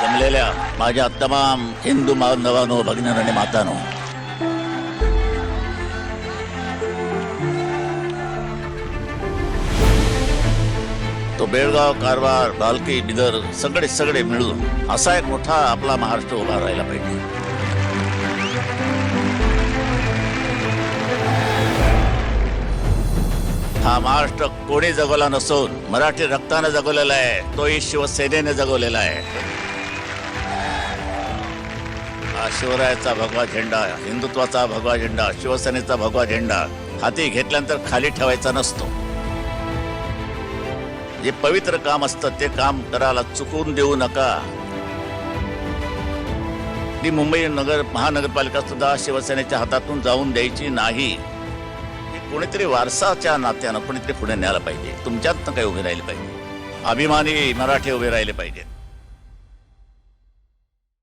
जमलेल्या माझ्या तमाम हिंदू बांधवांनो, भगिनींनो आणि मातांनो, तो बेळगाव, कारवार, भालकी, बिदर सगळे मिळून असा एक मोठा आपला महाराष्ट्र उभा राहायला पाहिजे. हा महाराष्ट्र कोणी जगवला नसून मराठी रक्ताने जगवलेला आहे. तोही शिवसेनेने जगवलेला आहे. हा शिवरायाचा भगवा झेंडा, हिंदुत्वाचा भगवा झेंडा, शिवसेनेचा भगवा झेंडा हाती घेतल्यानंतर खाली ठेवायचा नसतो. जे पवित्र काम असतं ते काम करायला चुकून देऊ नका. ती मुंबई महानगरपालिका सुद्धा शिवसेनेच्या हातातून जाऊन द्यायची नाही. कोणीतरी वारसाच्या नात्यानं कोणीतरी पुढे न्यायला पाहिजे. तुमच्यातनं काही उभे राहिले पाहिजे. अभिमानी मराठी उभे राहिले पाहिजेत.